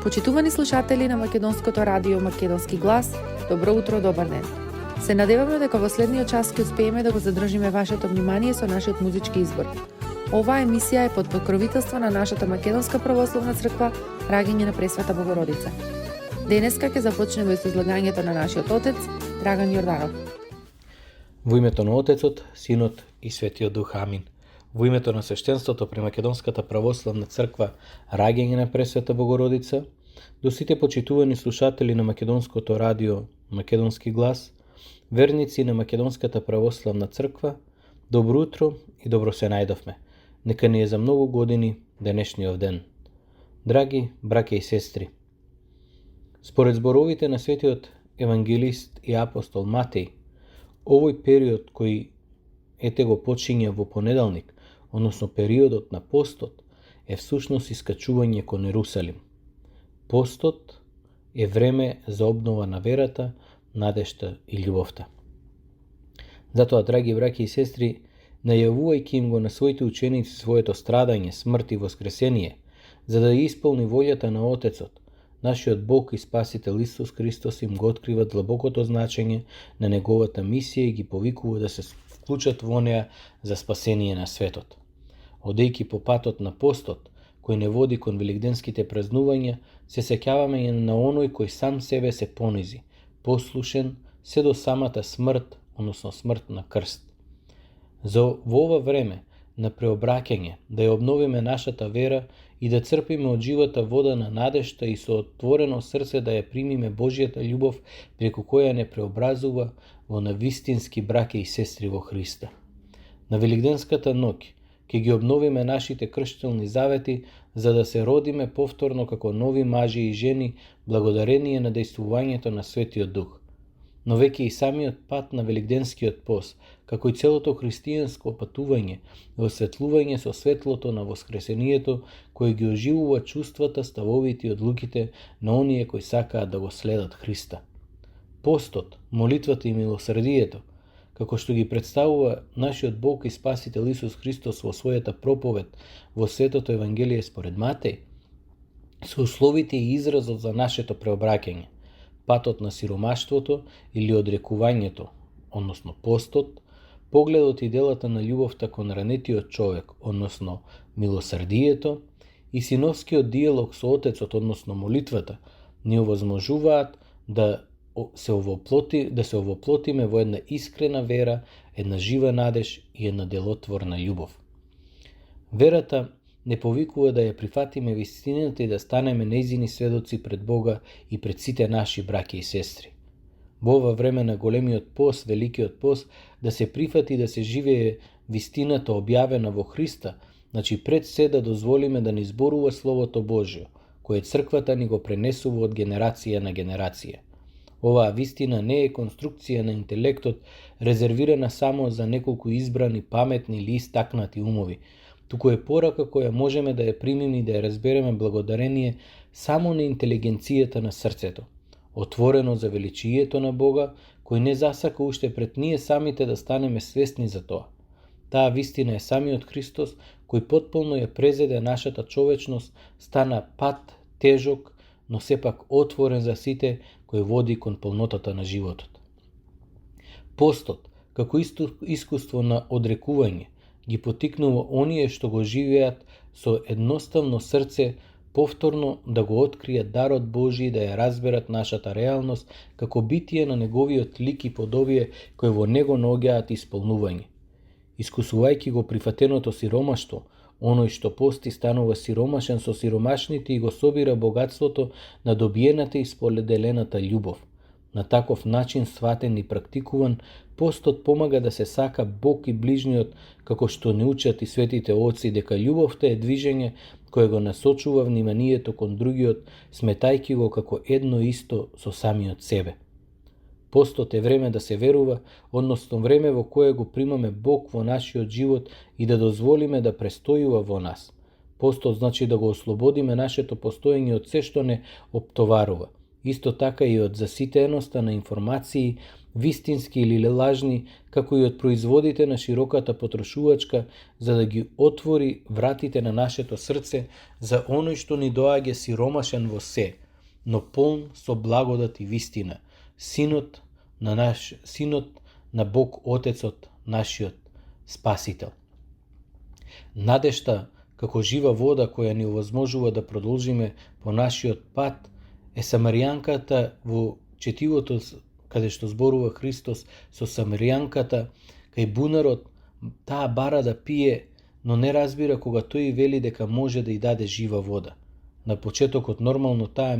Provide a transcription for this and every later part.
Почитувани слушатели на Македонското радио Македонски глас, добро утро, добар ден. Се надеваме дека во следниот час ќе успееме да го задржиме вашето внимание со нашиот музички избор. Оваа емисија е под покровителство на нашата Македонска православна црква Раѓање на Пресвета Богородица. Денеска ќе започнеме со излагањето на нашиот отец Драган Јорданов. Во името на Отецот, Синот и Светиот Дух, амин. Во името на свештенството при Македонската православна црква Раѓање на Пресвета Богородица, до сите почитувани слушатели на Македонското радио Македонски глас, верници на Македонската православна црква, добро утро и добро се најдовме. Нека ни е за многу години денешниот ден. Драги браќа и сестри, според зборовите на светиот евангелист и апостол Матеј, овој период кој го почиња во понеделник, односно периодот на постот, е всушност искачување кон Ерусалим. Постот е време за обнова на верата, надежта и љубовта. Затоа, драги браќи и сестри, најавувајќи им го на своите ученици своето страдање, смрт и воскресение, за да исполни волјата на Отецот, нашиот Бог и Спасител Исус Христос им го открива длабокото значење на неговата мисија и ги повикува да се вклучат во неа за спасение на светот. Одејќи по патот на постот, кој не води кон великденските празнувања, се сеќаваме на оној кој сам себе се понизи, послушен се до самата смрт, односно смрт на крст. За во ова време на преобраќање, да ја обновиме нашата вера и да црпиме од живата вода на надежта и со отворено срце да ја примиме Божјата љубов, преку која не преобразува во навистински браќа и сестри во Христа. На Великденската ноќ ќе ги обновиме нашите крштелни завети, за да се родиме повторно како нови мажи и жени, благодарение на дејствувањето на Светиот Дух. Но веќе и самиот пат на Великденскиот пост, како и целото христијанско патување, е осветлување со светлото на воскресението, кој ги оживува чувствата, ставовите и одлуките на оние кои сакаат да го следат Христа. Постот, молитвата и милосрдието, како што ги представува нашиот Бог и Спасител Исус Христос во својата проповед во Светото Евангелие според Матеј, се условите и изразот за нашето преобраќање. Патот на сиромаштвото или одрекувањето, односно постот, погледот и делата на љубовта кон ранетиот човек, односно милосрдието, и синовскиот диалог со Отецот, односно молитвата, ни овозможуваат да се овоплотиме во една искрена вера, една жива надеж и една делотворна љубов. Верата не повикува да ја прифатиме вистината и да станеме нејзини сведоци пред Бога и пред сите наши браќа и сестри. Во ова време на големиот пост, великиот пост, да се прифати да се живее вистината објавена во Христа, значи пред се да дозволиме да ни зборува Словото Божјо, кое црквата ни го пренесува од генерација на генерација. Оваа вистина не е конструкција на интелектот, резервирана само за неколку избрани, паметни или истакнати умови, туку е порака која можеме да ја примиме и да ја разбереме благодарение само на интелигенцијата на срцето, отворено за величието на Бога, кој не засака уште пред ние самите да станеме свесни за тоа. Таа вистина е самиот Христос, кој потполно ја презеде нашата човечност, стана пат тежок, но сепак отворен за сите, кој води кон полнотата на животот. Постот, како искуство на одрекување, ги потикнува оние што го живеат со едноставно срце повторно да го откријат дарот Божи и да ја разберат нашата реалност како битие на неговиот лик и подобие кој во него наоѓаат исполнување. Искусувајќи го прифатеното сиромаштво, оној што пости станува сиромашен со сиромашните и го собира богатството на добиената и споделената љубов. На таков начин сватен и практикуван, постот помага да се сака Бог и ближниот, како што не учат и светите оци, дека љубовта е движење кое го насочува вниманието кон другиот, сметајќи го како едно исто со самиот себе. Постот е време да се верува, односно време во кое го примаме Бог во нашиот живот и да дозволиме да престојува во нас. Постот значи да го ослободиме нашето постоење од се што не оптоварува. Исто така и од заситеноста на информации вистински или лажни, како и од производите на широката потрошувачка, за да ги отвори вратите на нашето срце за оној што ни доаѓа сиромашен во се, но полн со благодат и вистина, синот на Бог Отецот, нашиот Спасител. Надежта како жива вода која ни овозможува да продолжиме по нашиот пат е Самаријанката во четивото каде што зборува Христос со Самаријанката кај бунарот. Таа бара да пие, но не разбира кога тој вели дека може да ја даде жива вода. На почетокот нормално таа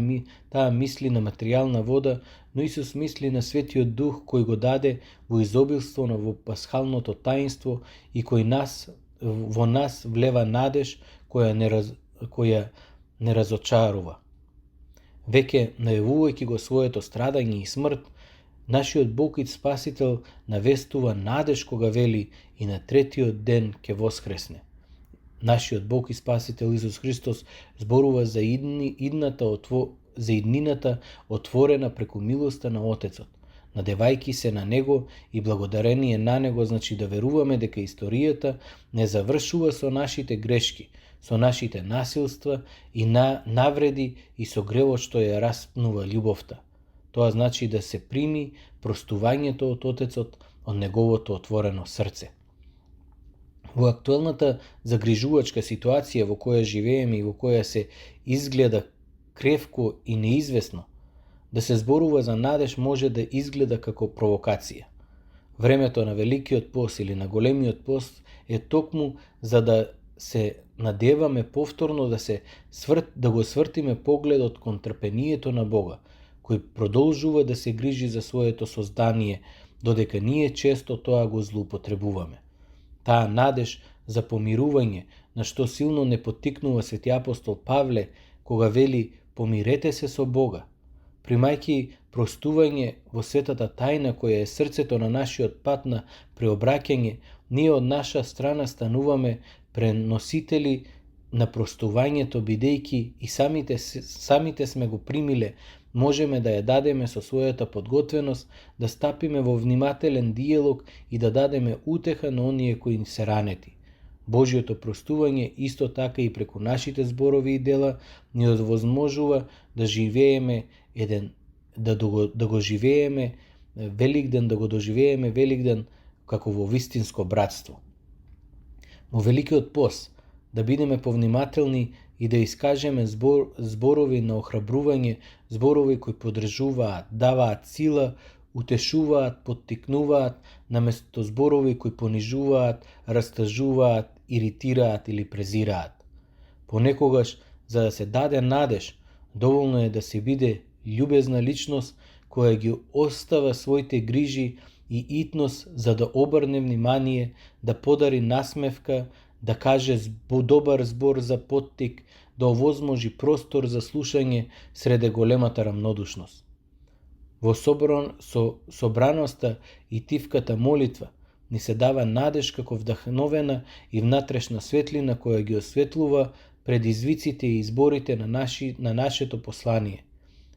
мисли на материјална вода, но Исус мисли на Светиот Дух кој го даде во изобилство во пасхалното таинство и кој во нас влева надеж која не разочарува. Веќе најавувајќи го своето страдање и смрт, нашиот Бог и Спасител навестува надеж кога вели и на третиот ден ќе воскресне. Нашиот Бог и Спасител Исус Христос зборува за иднината отворена преку милоста на Отецот. Надевајќи се на Него и благодарение на Него, значи да веруваме дека историјата не завршува со нашите грешки, со нашите насилства и навреди и со гревот што ја распнува љубовта. Тоа значи да се прими простувањето од Отецот, од Неговото отворено срце. Во актуелната загрижувачка ситуација во која живееме и во која се изгледа кревко и неизвестно, да се зборува за надеж може да изгледа како провокација. Времето на Великиот пост или на Големиот пост е токму за да се надеваме повторно да го свртиме погледот кон трпението на Бога, кој продолжува да се грижи за своето создание, додека ние често тоа го злоупотребуваме. Таа надеж за помирување, на што силно не поттикнува свети апостол Павле, кога вели помирете се со Бога, примајќи простување во светата тајна која е срцето на нашиот пат на преобраќање, ние од наша страна стануваме преносители на простувањето, бидејќи и самите сме го примиле, можеме да ја дадеме со својата подготвеност, да стапиме во внимателен диалог и да дадеме утеха на оние кои се ранети. Божјото простување исто така и преку нашите зборови и дела ни овозможува да живееме да го живееме Великден како во вистинско братство. Во Великиот пост да бидеме повнимателни и да искажеме зборови на охрабрување, зборови кои поддржуваат, даваат сила, утешуваат, поттикнуваат, наместо зборови кои понижуваат, растажуваат, иритираат или презираат. Понекогаш, за да се даде надеж, доволно е да се биде љубезна личност која ги остава своите грижи и итност за да обрне внимание, да подари насмевка, да каже добар збор за поттик, да овозможи простор за слушање среде големата рамнодушност. Во собраноста и тивката молитва ни се дава надеж како вдахновена и внатрешна светлина која ги осветлува предизвиците и изборите на нашето послание.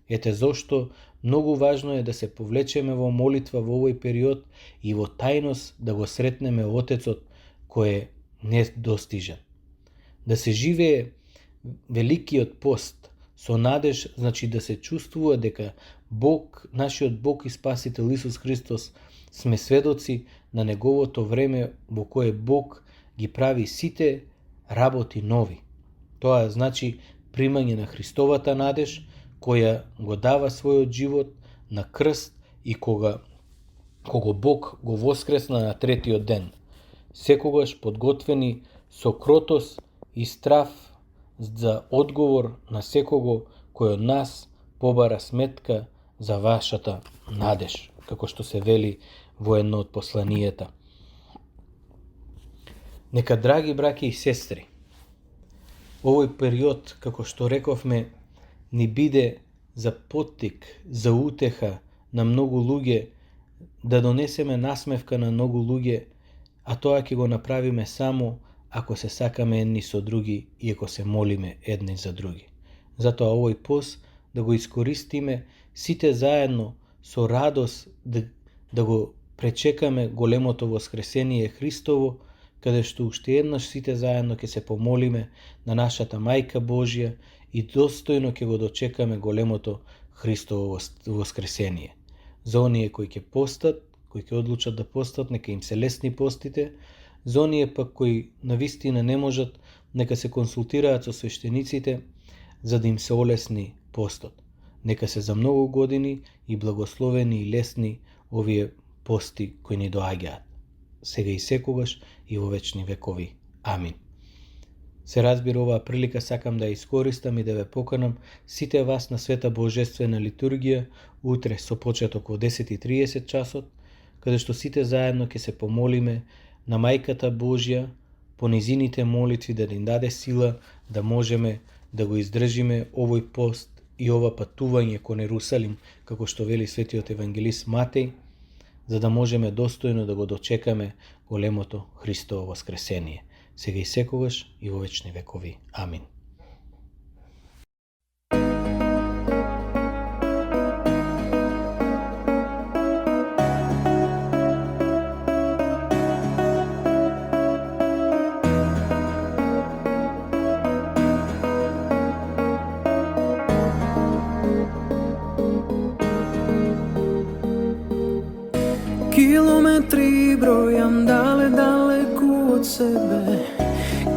Ете зошто многу важно е да се повлечеме во молитва во овој период и во тајност да го сретнеме Отецот кој е недостижен. Да се живее Великиот пост со надеж, значи да се чувствува дека Бог, нашиот Бог и Спасител Исус Христос, сме сведоци на Неговото време во кое Бог ги прави сите работи нови. Тоа значи примање на Христовата надеж, која го дава својот живот на крст и кога Бог го воскресна на третиот ден, секогаш подготвени со кротост и страв за одговор на секого кој од нас побара сметка за вашата надеж, како што се вели во едно од посланијата. Нека, драги браќи и сестри, овој период, како што рековме, ни биде за поттик, за утеха на многу луѓе, да донесеме насмевка на многу луѓе, а тоа ќе го направиме само ако се сакаме едни со други и ако се молиме едни за други. Затоа овој пост да го искористиме сите заедно со радост, да го пречекаме големото воскресение Христово, каде што уште еднаш сите заедно ќе се помолиме на нашата Мајка Божја и достојно ќе го дочекаме големото Христово воскресение. За оние кои ќе постат, кои ќе одлучат да постат, нека им се лесни постите. За оние пак кои навистина не можат, нека се консултираат со свештениците за да им се олесни постот. Нека се за многу години и благословени и лесни овие пости кои ни доаѓаат. Сега и секогаш и во вечни векови. Амин. Се разбира, оваа прилика сакам да ја искористам и да ве поканам сите вас на Света Божествена литургија утре со почеток во 10:30 часот, каде што сите заедно ќе се помолиме на Мајката Божја по незините молитви да ни даде сила да можеме да го издржиме овој пост и ова патување кон Ерусалим, како што вели светиот евангелист Матеј, за да можеме достојно да го дочекаме големото Христово воскресение, сега и секогаш и во вечни векови. Амин. Kilometri brojam daleku od sebe,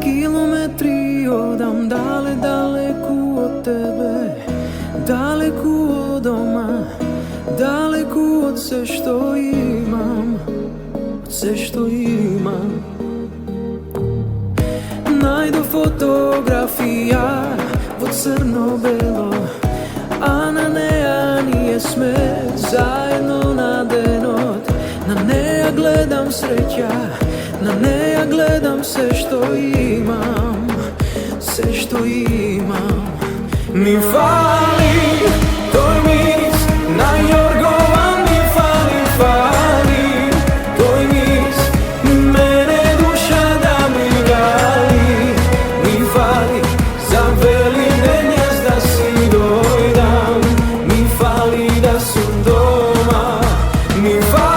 kilometri odam daleku od tebe, daleku od doma, daleku od sve što imam, od sve što imam. Najdu fotografija vo crno-belo, a na neja nije sme zajedno na denot. Na neja gledam sreća, na neja gledam sve što imam, sve što imam. Mi fali toj miris na jorgovan, mi fali, fali toj miris, mene duša da mi gali. Mi fali za veli denjas da si dojdam, mi fali da sam doma. Mi fali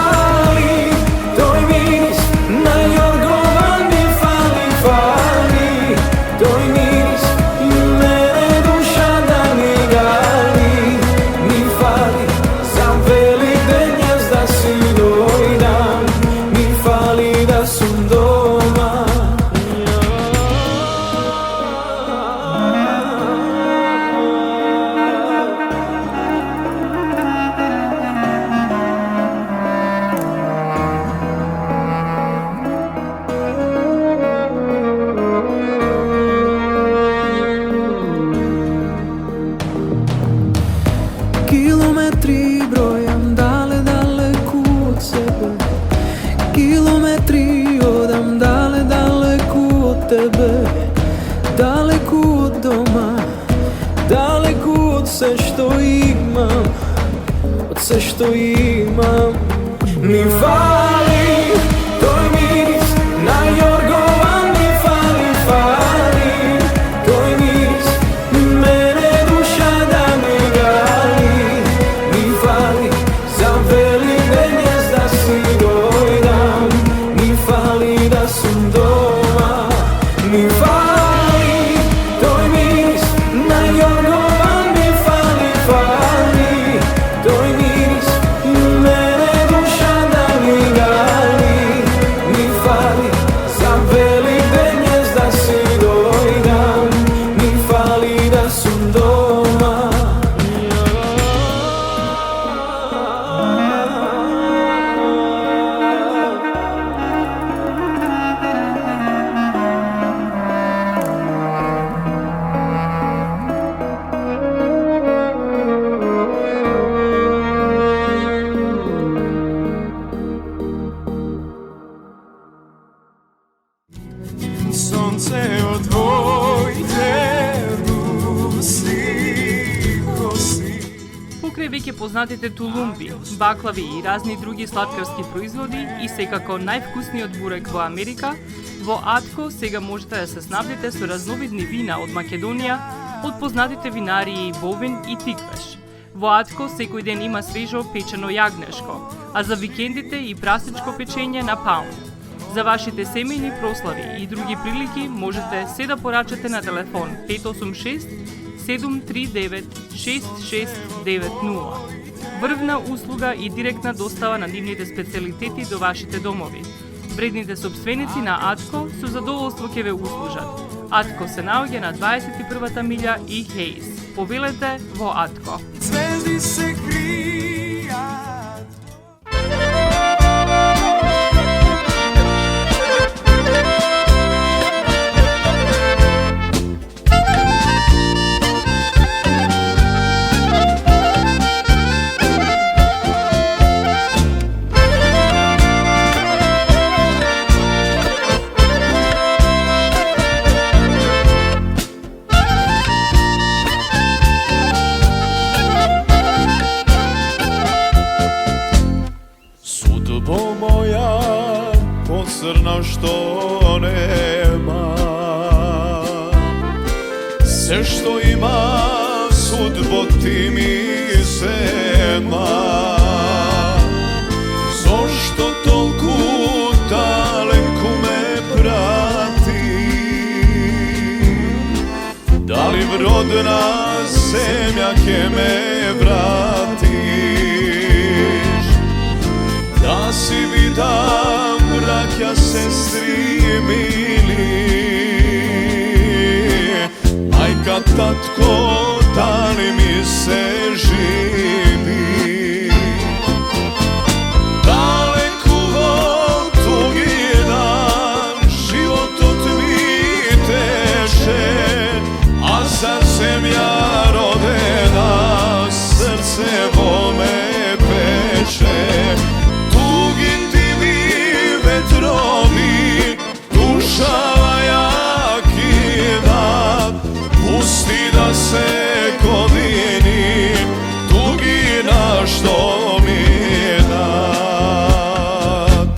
kilometri brojam daleku od sebe, kilometri odam daleku od tebe, daleku od doma, daleku od sve što imam, od sve što imam. Mi fali toj miris na jorgovan, mi fali, fali toj miris, mene duša da mi gali. Mi fali za veli denjas da si dojdam, mi fali da sam doma. Mi fali toj miris na jorgovan, mi fali, fali toj miris, mene duša da mi gali. Mi fali za veli denjas da si dojdam, mi fali da sam doma. Sonce od tvojte rusi kosi. Покрај веќе познатите тулумби, баклави и разни други сладкарски производи и секако највкусниот бурек во Америка, во Атко сега можете да се снабдите со разновидни вина од Македонија, од познатите винарии Бовин и Тиквеш. Во Атко секој ден има свежо печено јагнешко, а за викендите и прасничко печење на паунд. За вашите семејни прослави и други прилики можете се да порачате на телефон 586 739 6690. Врвна услуга и директна достава на нивните специјалитети до вашите домови. Вредните собственици на Атко со задоволство ќе ве услужат. Атко се наоѓа на 21-та милја и Хейс. Повелете во Атко. Звезди се кријат. Судьбо моја поцрна што нема, се што има судьбо ти ми зема. Зошто толку далеку ме прати? Дали в родна земја ке ме врати? Да си видам, браќа, сестри мили, мајка, татко, дали ми се живи? Далеку во туги дан, животот ми теше, а за земја родена, срце во ме пече. Vetrovi, dušava jaki dan, pusti da se godini, dugina što mi dat.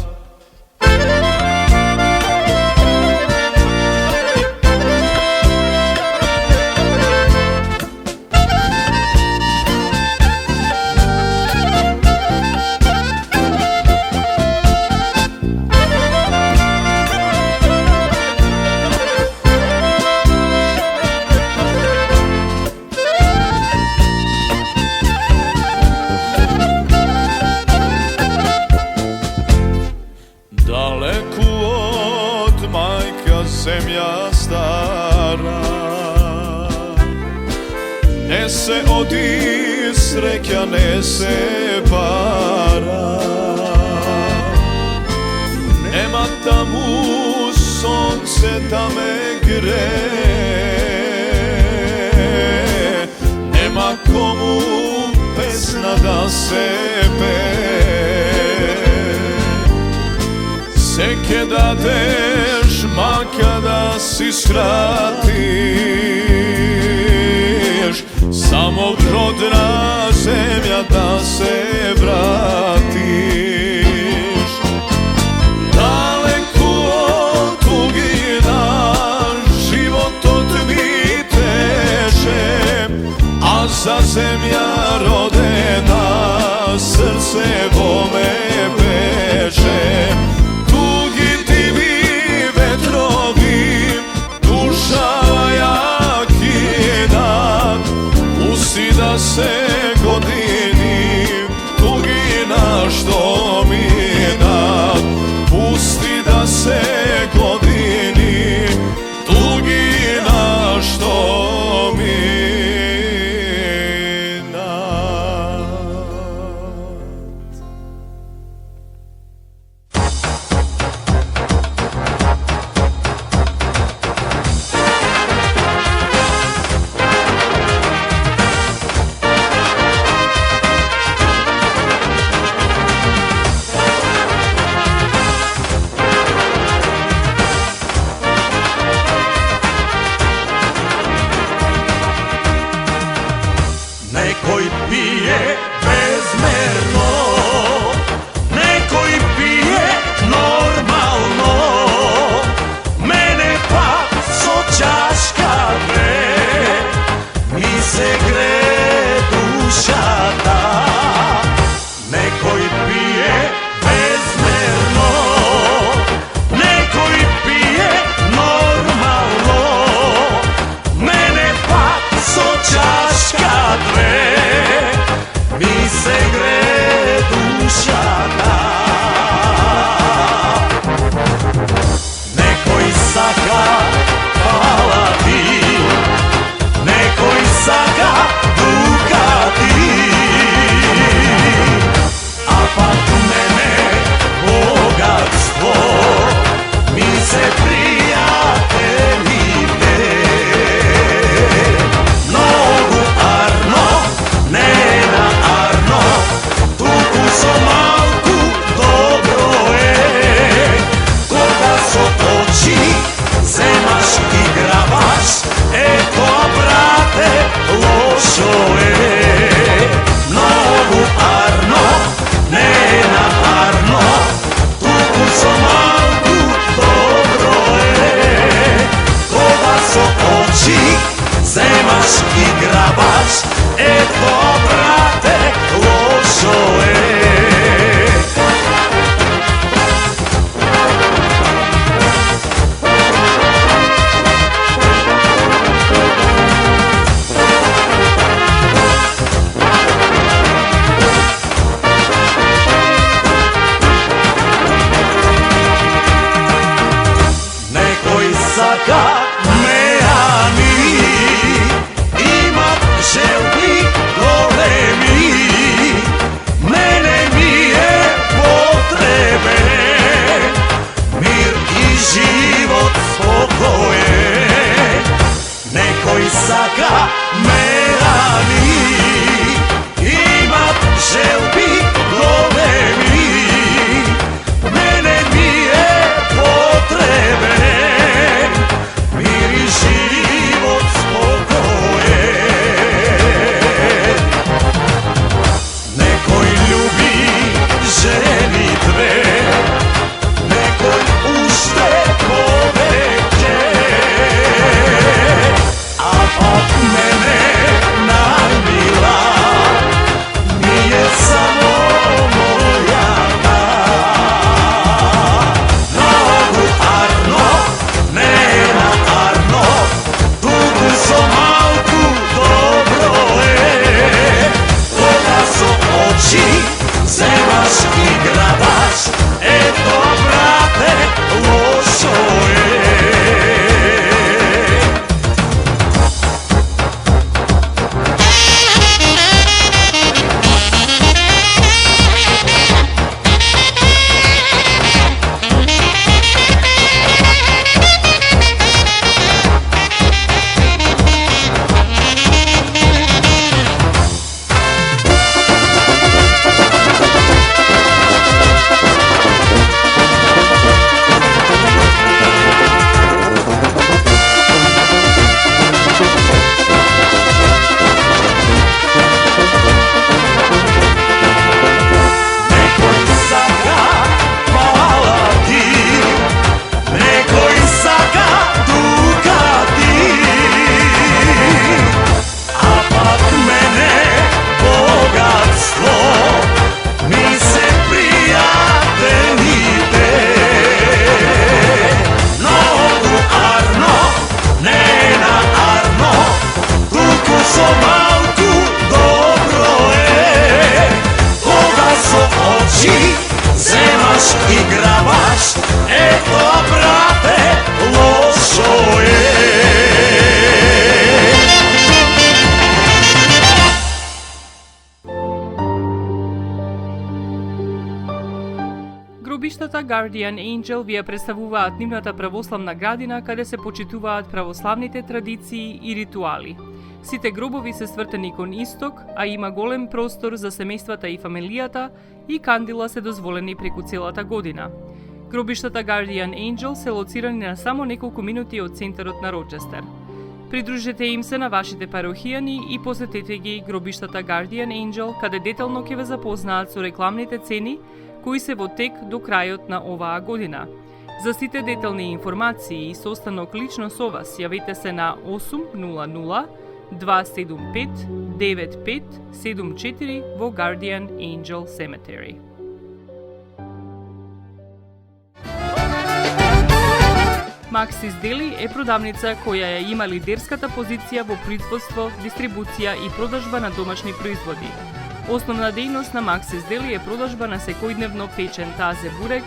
Далеку од мајка земја стара, не се оди среќа, не се пара. Нема таму сонце да ме гре, нема кому песна да се пее. Се ке дадеш, мака да си скратиш, само в родна земја да се вратиш. Далеку од тугина, животот ми теше, а за земја родена, срце во ме пеше. Pusti da se godini, dugina što mi dat. Pusti da se godini, dugina što mi dat. eto brate, lošo je. Saka meani, imat želbi golemi, mene mi je potrebe, mir i život spokoje. Nekoj saka meani, imat želbi golemi, mene mi je potrebe, život spokoje. Nekoj ljubi ženitve, nekoj ušte poveće, a pak mene najmila nije samo moja ta. Nogu Arno, Nena Arno, tugu so malku dobro je, koga so oči, zemaš i gradaš, eto brate, lošo je. Гробиштата Guardian Angel ви ја представуваат нивната православна градина каде се почитуваат православните традиции и ритуали. Сите гробови се свртени кон исток, а има голем простор за семејствата и фамилијата и кандила се дозволени преку целата година. Гробиштата Guardian Angel се лоцирани на само неколку минути од центарот на Рочестер. Придружете им се на вашите парохијани и посетете ги гробиштата Guardian Angel, каде детално ќе ве запознаат со рекламните цени кои се во тек до крајот на оваа година. За сите детални информации и состанок лично со вас, јавете се на 800 275 9574 во Guardian Angel Cemetery. Maxis Deli е продавница која ја има лидерската позиција во производство, дистрибуција и продажба на домашни производи. Основна дејност на Maxis Deli е продажба на секојдневно печен тазе бурек,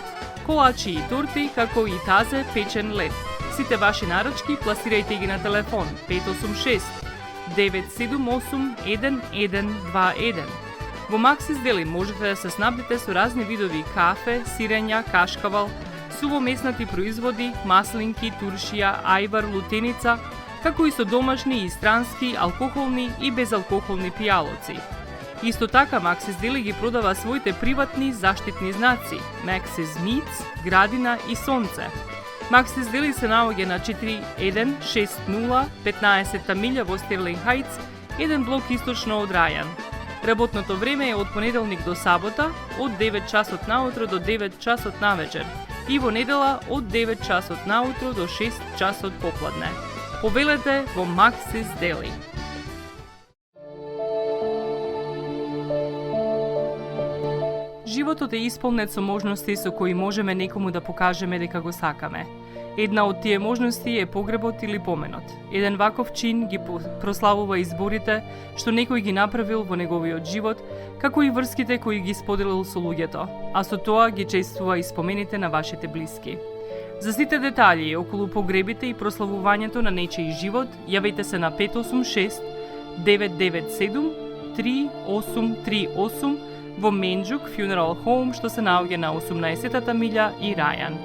колачи и торти, како и тазе печен лед. Сите ваши нарачки пласирајте ги на телефон 586 978 1121. Во Maxis Deli можете да се снабдите со разни видови кафе, сирења, кашкавал, сувомеснати производи, маслинки, туршија, ајвар, лутеница, како и со домашни и странски, алкохолни и безалкохолни пијалоци. Исто така Maxis Deli ги продава своите приватни заштитни знаци Maxis Meats, Градина и Сонце. Maxis Deli се наоѓа на 4160 15-та милја во Стерлинг Хајтс, еден блок источно од Рајан. Работното време е од понеделник до сабота, од 9 часот наутро до 9 часот навечер и во недела од 9 часот наутро до 6 часот попладне. Повелете во Maxis Deli. Животот е исполнет со можности со кои можеме некому да покажеме дека го сакаме. Една од тие можности е погребот или поменот. Еден ваков чин ги прославува изборите што некој ги направил во неговиот живот, како и врските кои ги споделил со луѓето, а со тоа ги чествува и спомените на вашите блиски. За сите детали околу погребите и прославувањето на нечиј живот, јавете се на 586 997 3838 во Менџук Funeral Home, што се наоѓа на 18-та милја и Рајан.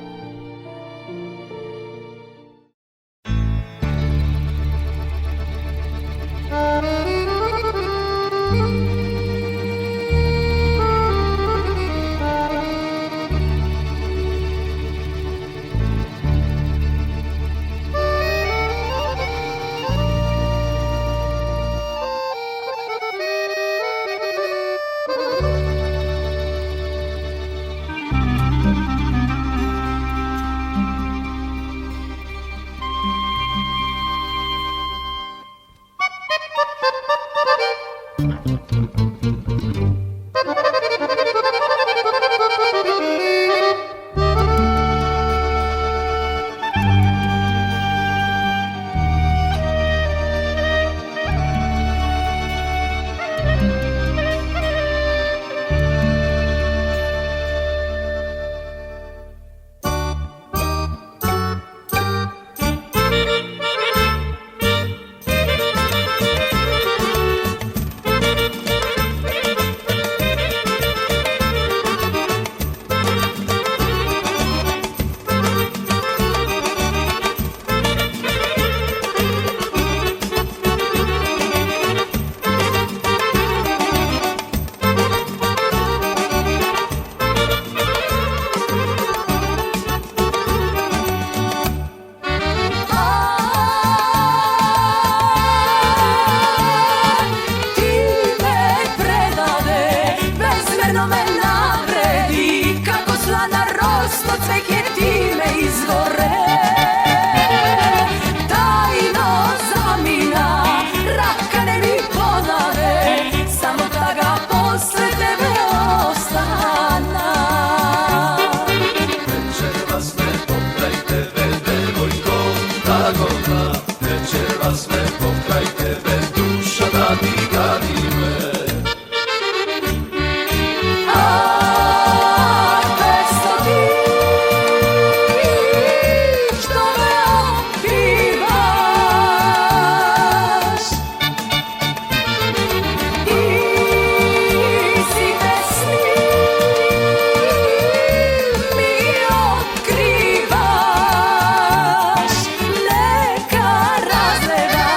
Neka razgleda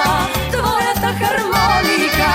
tvoja ta harmonika,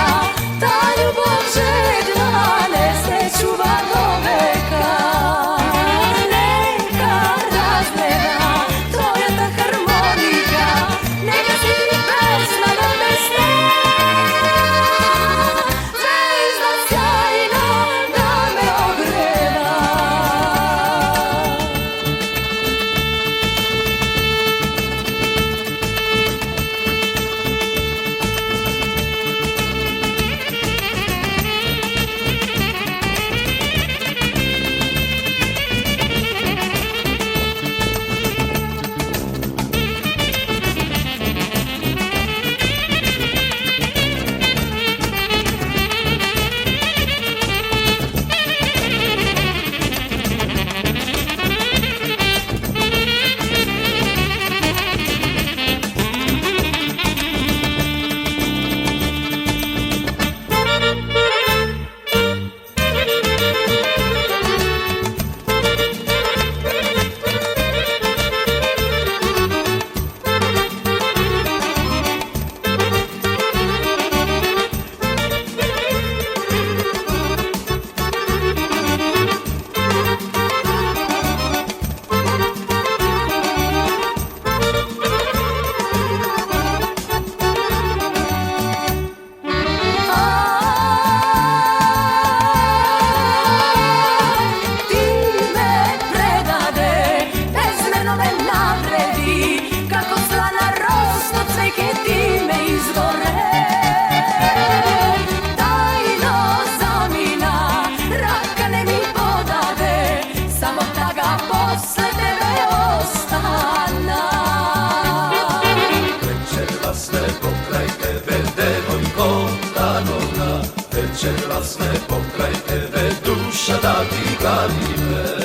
Večeras me pokraj tebe, devojko, ta noga. Večeras me pokraj tebe, duša da ti gari me.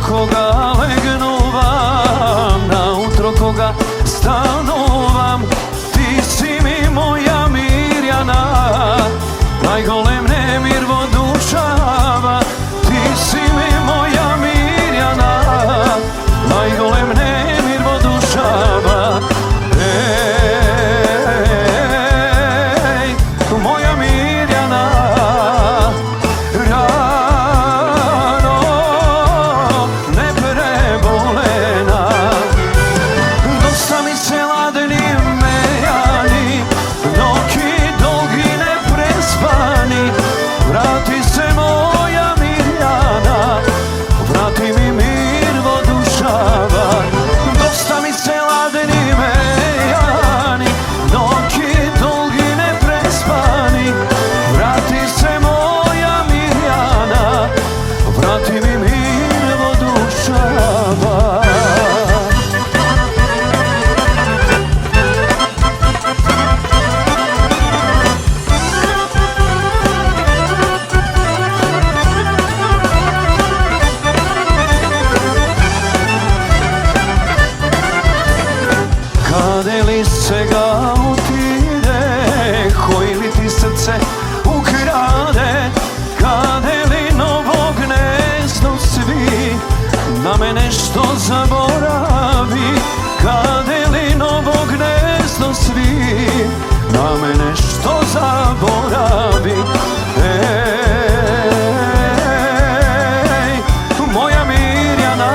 Koga legnuvam, na utro koga stanovam, ti si mi moja Mirjana, najgolem nemir vodušava, ti si mi moja Mirjana, najgolem nemir vodušava. Ej, moja Mirjana, kade li se ga utide, koji li ti srce ukrade, kade li novo gnezdo svi, na mene što zaboravi, kade li novo gnezdo svi, na mene što zaboravi. Ej, moja Mirjana,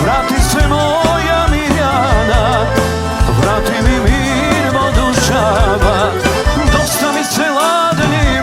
vrati se moja Mirjana, vrati mi mir vodušava, dosta mi se ladni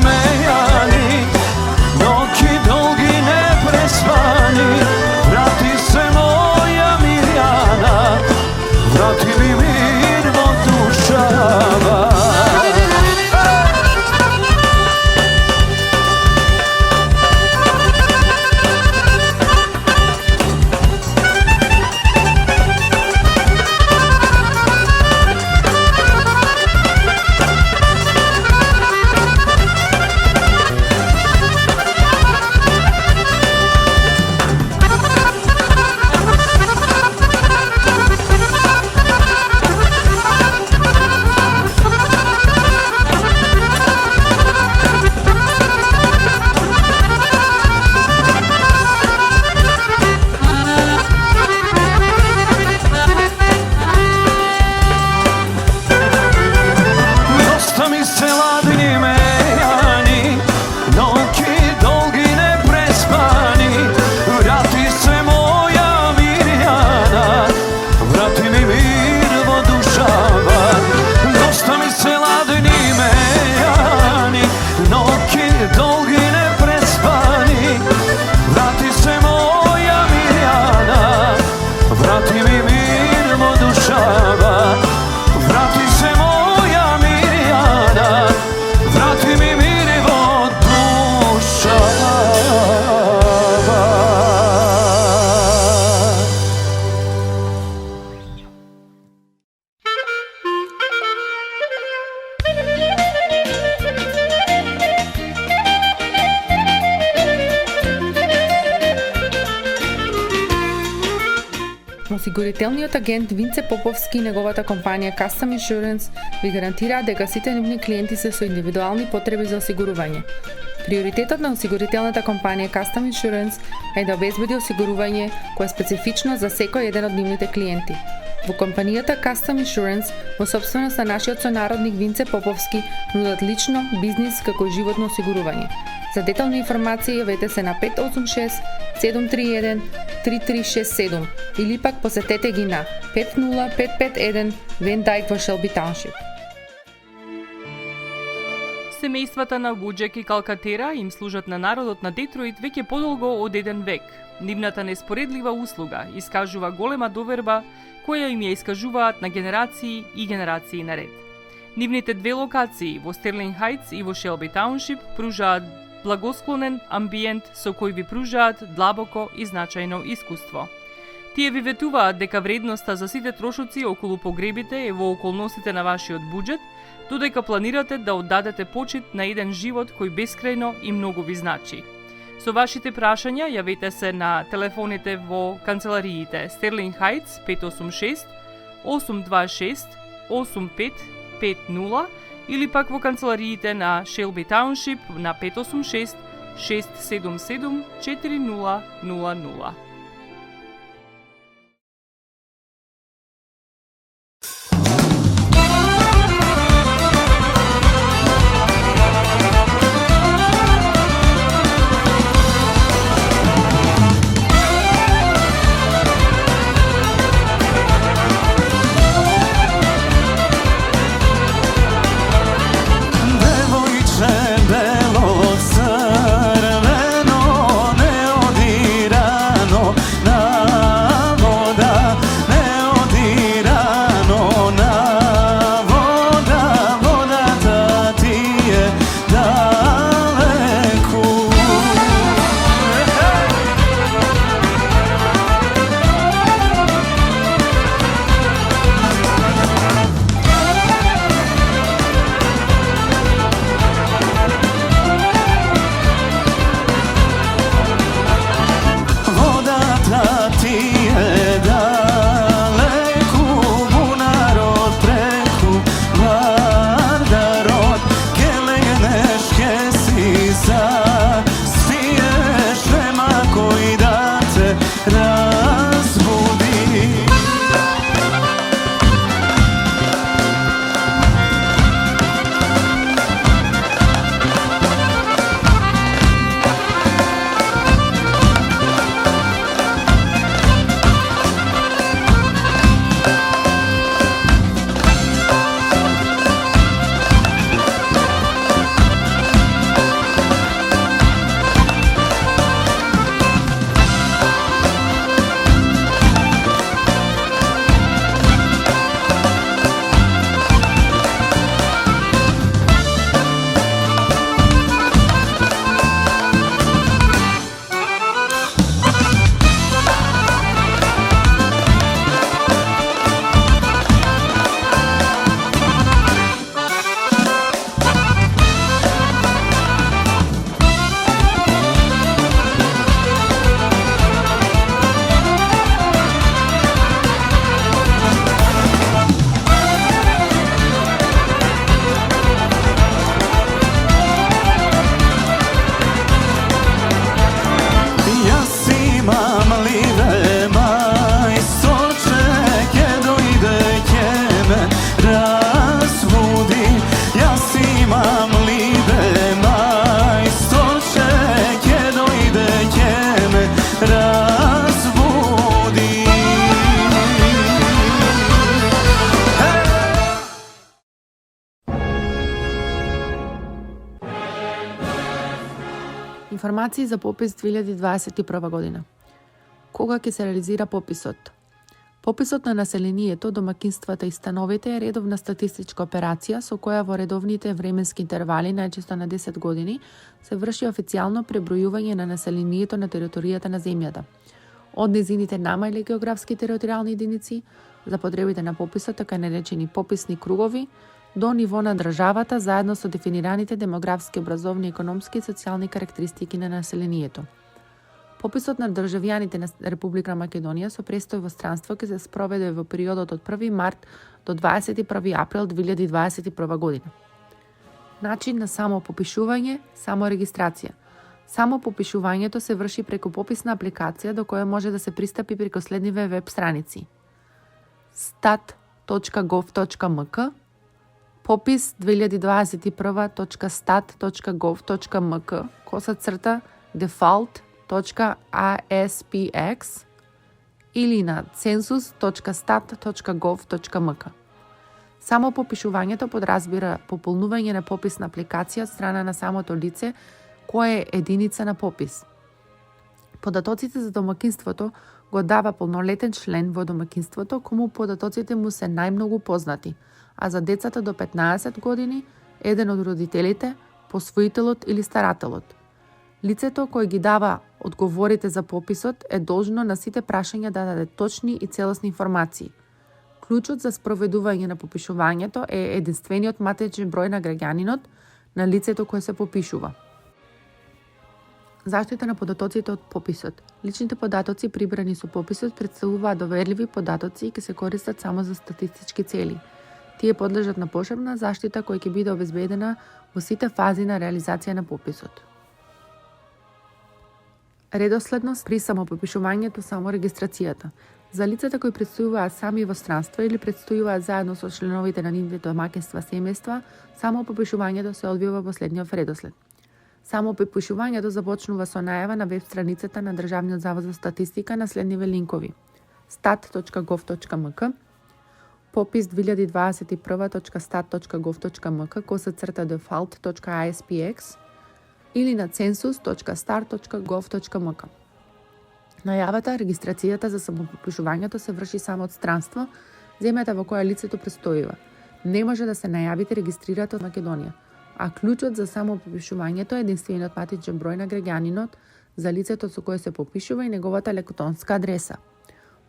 Осигурителниот агент Винце Поповски и неговата компанија Custom Insurance ви гарантираат дека сите нивни клиенти се со индивидуални потреби за осигурување. Приоритетот на осигурителната компанија Custom Insurance е да обезбеди осигурување кое е специфично за секој еден од нивните клиенти. Во компанијата Custom Insurance, во собственост на нашиот сонародник Винце Поповски, нудат лично, бизнис како и животно осигурување. За детални информации јавете се на 586 731 3367 или пак посетете ги на 50551 Вен Дайк во Шелби Тауншип. Семејствата на Буџек и Калкатера им служат на народот на Детройт веќе подолго од еден век. Нивната неспоредлива услуга искажува голема доверба која им ја искажуваат на генерации и генерации наред. Нивните две локации во Стерлинг Хајтс и во Шелби Тауншип пружаат благосклонен амбиент со кој ви пружаат длабоко и значајно искуство. Тие ви ветуваат дека вредноста за сите трошоци околу погребите е во околностите на вашиот буџет, додека планирате да оддадете почит на еден живот кој бескрајно и многу ви значи. Со вашите прашања јавете се на телефоните во канцелариите Стерлинг Хајтс 586 826 8550 или пак во канцелариите на Шелби Тауншип на 586 677 4000. Информации за попис 2021 година. Кога ќе се реализира пописот? Пописот на населението, домакинствата и становите е редовна статистичка операција со која во редовните временски интервали, најчесто на 10 години, се врши официјално пребројување на населението на територијата на земјата. Од незините намајле географски територијални единици, за потребите на пописот, така наречени пописни кругови, до ниво на државата заедно со дефинираните демографски, образовни, економски и социјални карактеристики на населението. Пописот на државјаните на Република Македонија со престој во странство ќе се спроведе во периодот од 1 март до 21 април 2021 година. Начин на само попишување, само регистрација. Само попишувањето се врши преку пописна апликација до која може да се пристапи преку следниве веб страници: stat.gov.mk, popis2021.stat.gov.mk, default.aspx или на census.stat.gov.mk. Само попишувањето подразбира пополнување на пописна апликација од страна на самото лице кое е единица на попис. Податоците за домакинството го дава полнолетен член во домакинството кому податоците му се најмногу познати, а за децата до 15 години еден од родителите, посвоителот или старателот. Лицето кој ги дава одговорите за пописот е должно на сите прашања да даде точни и целосни информации. Клучот за спроведување на попишувањето е единствениот матичен број на граѓанинот на лицето кое се попишува. Заштита на податоците од пописот. Личните податоци прибрани со пописот представуваат доверливи податоци и ќе се користат само за статистички цели. Тие подлежат на посебна заштита која ќе биде обезбедена во сите фази на реализација на пописот. Редоследност при самопопишувањето, саморегистрацијата. За лицата кои престојуваат сами во странство или престојуваат заедно со членовите на нивните домаќинства семејства, самопопишувањето се одвива во следниот редослед. Самопопишувањето започнува со најава на веб страницата на Државниот завод за статистика на следниве линкови: stat.gov.mk, popis2021.stat.gov.mk, default.aspx или на census.stat.gov.mk. Најавата, регистрацијата за самопопишувањето се врши само од странство, земјата во која лицето престојува. Не може да се најавите регистрирате од Македонија, а клучот за самопопишувањето е единствениот матичен број на граѓанинот за лицето со кое се попишува и неговата електронска адреса.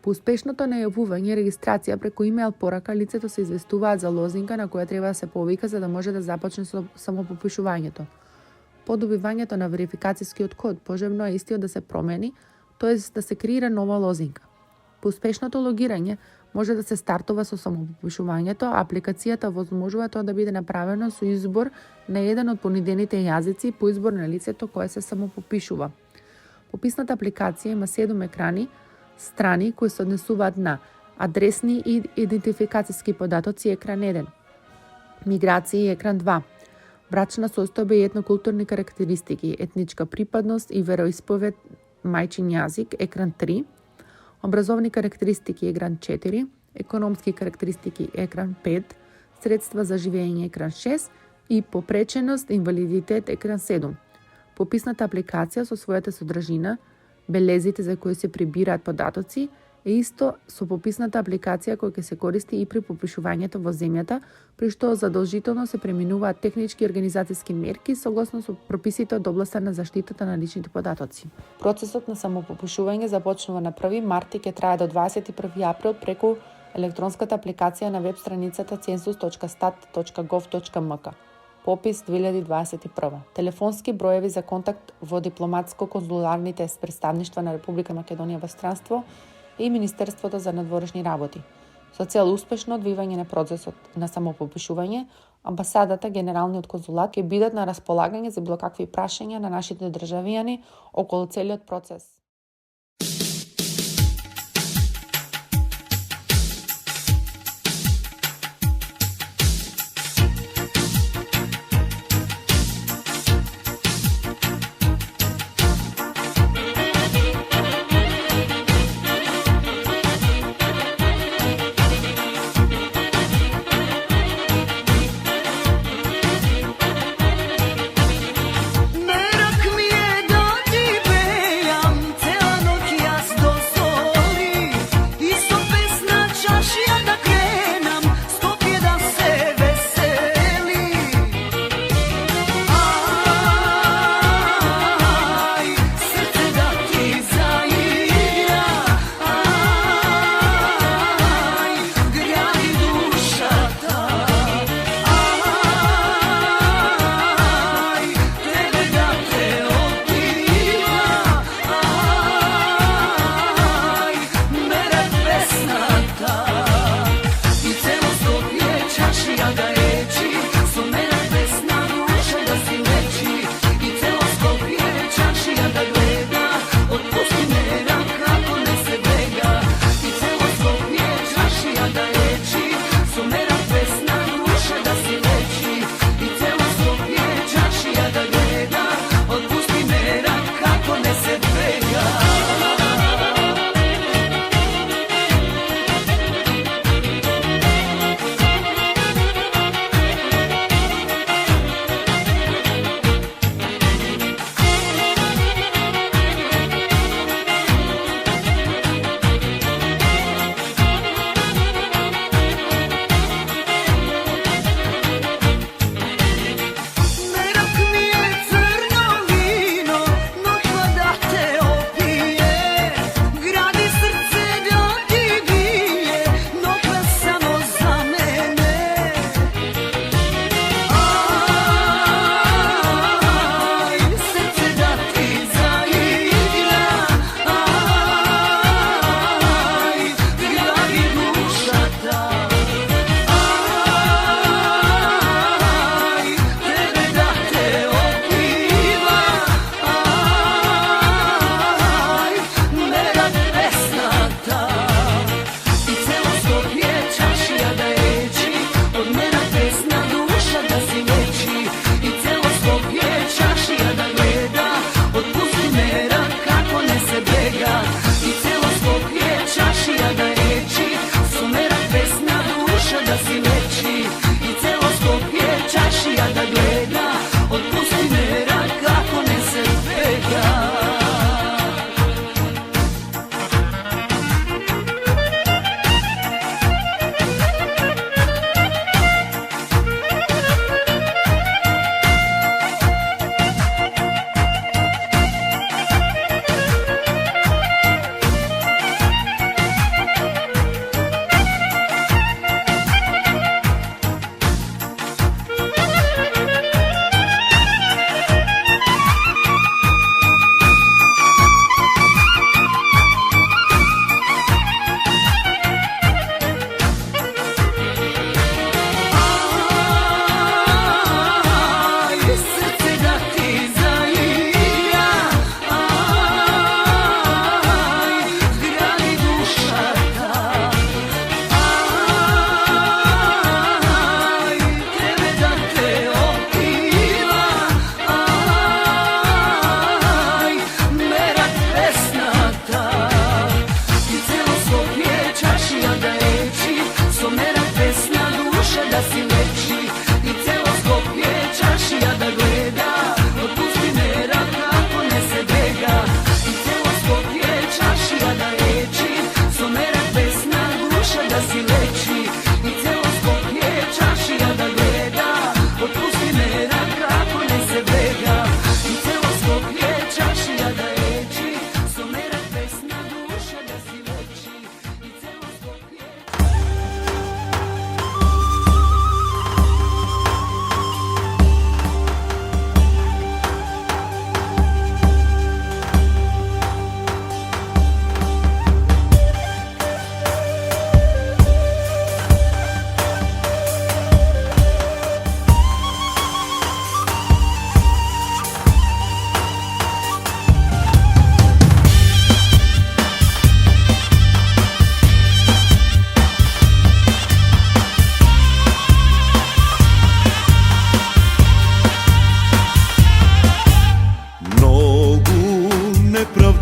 По успешното најавување регистрација преку имејл порака, лицето се известуваат за лозинка на која треба да се повика за да може да започне со самопопишувањето. По добивањето на верификацијскиот код, пожелно е истиот да се промени, тоест да се креира нова лозинка. По успешното логирање може да се стартува со самопопишувањето, а апликацијата возможува тоа да биде направено со избор на еден од понудените јазици по избор на лицето кое се самопопишува. Пописната апликација има 7 страни кои се однесуваат на адресни и идентификацијски податоци екран 1, миграција екран 2, брачна состојба и етнокултурни карактеристики, етничка припадност и вероисповед мајчин јазик екран 3, образовни карактеристики екран 4, економски карактеристики екран 5, средства за живење екран 6 и попреченост, инвалидитет екран 7. Пописната апликација со својата содржина, белезите за кои се прибираат податоци, е исто со пописната апликација која ќе се користи и при попишувањето во земјата, при што задолжително се преминуваат технички и организацијски мерки согласно со прописите од областа на заштитата на личните податоци. Процесот на самопопишување започнува на 1 март и ќе трае до 21 април преку електронската апликација на веб страницата census.stat.gov.mk. Попис 2021. Телефонски броеви за контакт во дипломатско-конзуларните представништва на Република Македонија во странство и Министерството за надворешни работи. Со цел успешно одвивање на процесот на самопопишување, амбасадата, генералниот конзулат ќе бидат на располагање за било какви прашања на нашите државјани околу целиот процес. Merak mi je da ti pejam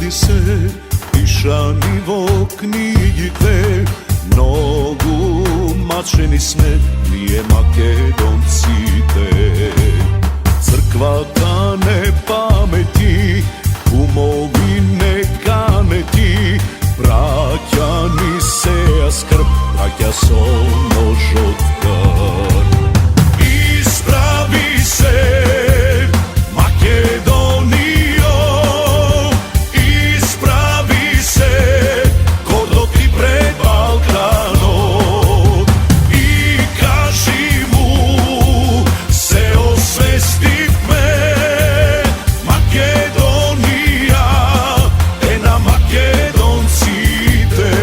vidi se pišani v knjige, mnogu mačeni sme, nije Makedoncite. Crkva kane pameti, umovi ne kaneti, braćani se a skrb, braća so nožotkar. Ispravi se Makedonijo, ispravi se ko dok ti pred Balkanom, i kaži mu se osvesti me, Makedonija, ena Makedoncite.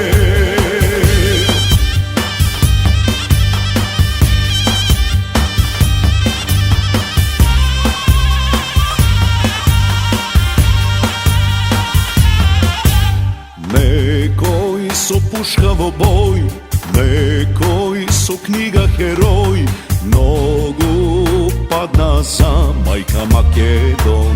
Nekoj so puškavo boj, nekoj so knjiga heroj, mnogu padna za majka Makedon.